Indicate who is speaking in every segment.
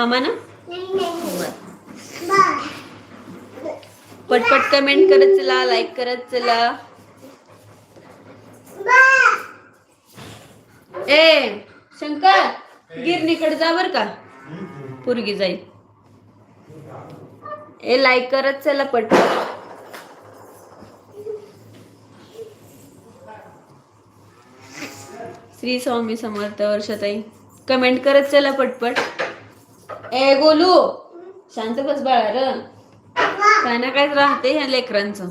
Speaker 1: मामा ना पटपट कमेंट करत चला, लाईक करत चला. ए शंकर गिरणीकडे जा बर का, पोरगी जाईल. ए लाईक करत चला पटपट. श्री स्वामी समर्थ. वर्षाताई कमेंट करत चला पटपट. ए गोलू शांत बस बाळा र, काय ना काय राहते ह्या लेकरांचं.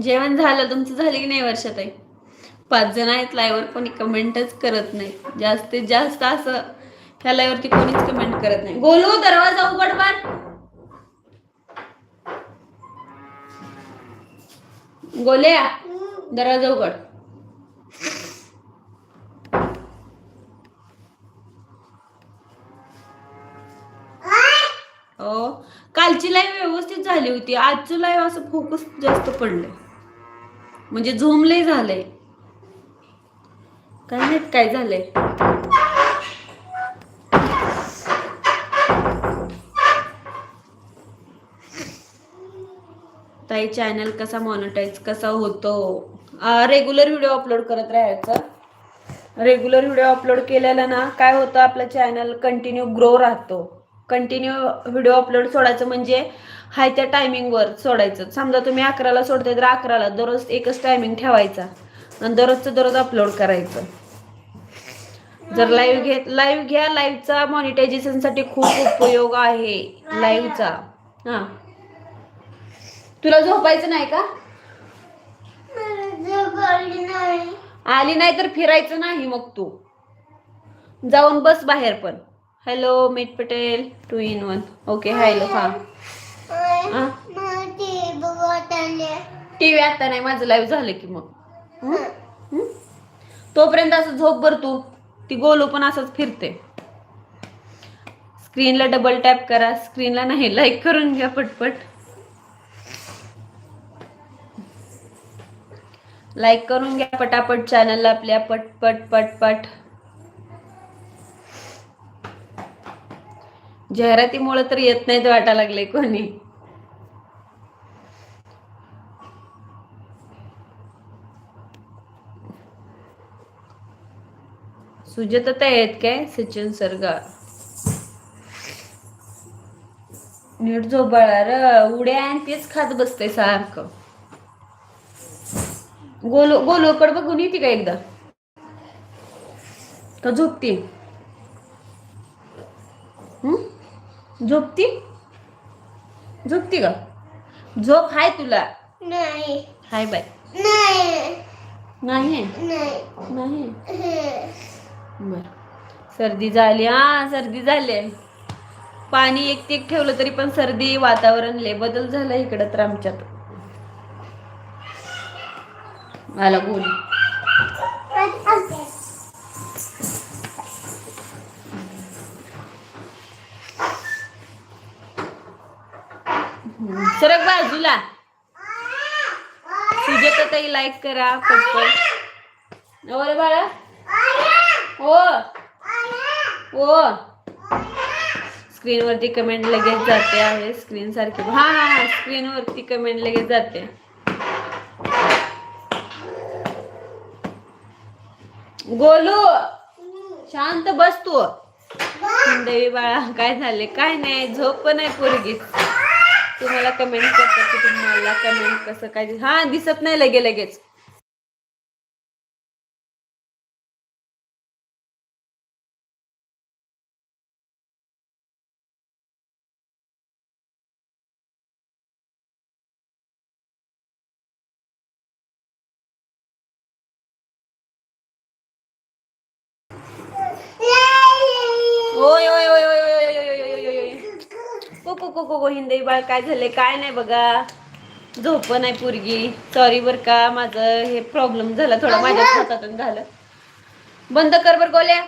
Speaker 1: जेवण झालं तुमचं? झालं की नाही वर्षाताई? 5 जण आहेत लाईव्हवर, कोणी कमेंटच करत नाही. जास्तीत जास्त असं ह्या लाईव्हवरती कोणीच कमेंट करत नाही. गोलू दरवाजा उघड बार. गोल्या दरवाजा उघड. हो कालची लाईव्ह व्यवस्थित झाली होती, आजची लाईव्ह असं फोकस जास्त पडलंय, म्हणजे झोमले झालंय. काय माहित काय झालंय. ताई चॅनल कसा मॉनिटाईज कसा होतो? रेग्युलर व्हिडिओ अपलोड करत राहायचं. रेग्युलर व्हिडिओ अपलोड केलेला ना काय होतं, आपलं चॅनल कंटिन्यू ग्रो राहतो. कंटिन्यू व्हिडिओ अपलोड सोडायचं म्हणजे हाय त्या टायमिंगवर सोडायचं. समजा तुम्ही 11ला सोडताय तर 11ला दररोज एकच टायमिंग ठेवायचा आणि दररोजचं दररोज अपलोड करायचं. जर लाईव्ह घ्या, लाईव्हचा मॉनिटायझेशनसाठी खूप उपयोग आहे लाईव्हचा. हा तुला झोपायचं नाही का? आली नाही तर फिरायचं नाही मग तू जाऊन बस बाहेर. पण hello meet Patel 2 in 1. Okay hello. हा टीव्ही आता नाही, माझं लाईव्ह झालं की मग तोपर्यंत असं झोप बर तू. ती गोलू पण असंच फिरते. स्क्रीनला डबल टॅप करा. स्क्रीनला नाही, लाईक करून घ्या पटपट. लाईक करून घ्या पटापट चॅनलला आपल्या. पटपट पटपट. जाहिरातीमुळे तर येत नाही वाटायला लागले कोणी. सुजाता आहेत काय? सचिन सरगार नीट झोप बाळा र, उड्या आणि तेच खात बसते सारखं. गोलूकडे बघून येते का एकदा? का झोपती? झोपती? झोपती का? झोप हाय तुला? नाही हाय बाय. नाही नाही बर. सर्दी झाली. हा सर्दी झाली. पाणी एक ठेवलं तरी पण सर्दी. वातावरण लय बदल झाला इकडं तर आमच्यात. मला गोली सरक बाजूला. सुजाता ताई लाईक करा पटपट. अरे बाळा हो हो. स्क्रीनवरती कमेंट लगेच जाते आहे. स्क्रीन सारखी हा स्क्रीनवरती कमेंट लगेच जाते. गोलू शांत बस तू. देवी बाळा काय झाले? काय नाही, झोप पण आहे पोरगी. तुम्हाला कमेंट करतात की तुम्हाला कमेंट कसं काय हा दिसत नाही लगेच. ओय ओय ओय ओय ओय को हिंदी बाळ काय झाले? काय नाही बघा, झोप नाही पोरगी. सॉरी बर का, माझं हे प्रॉब्लेम झाला थोडा, माझ्या हातातून झालं. बंद कर बर गोल्या.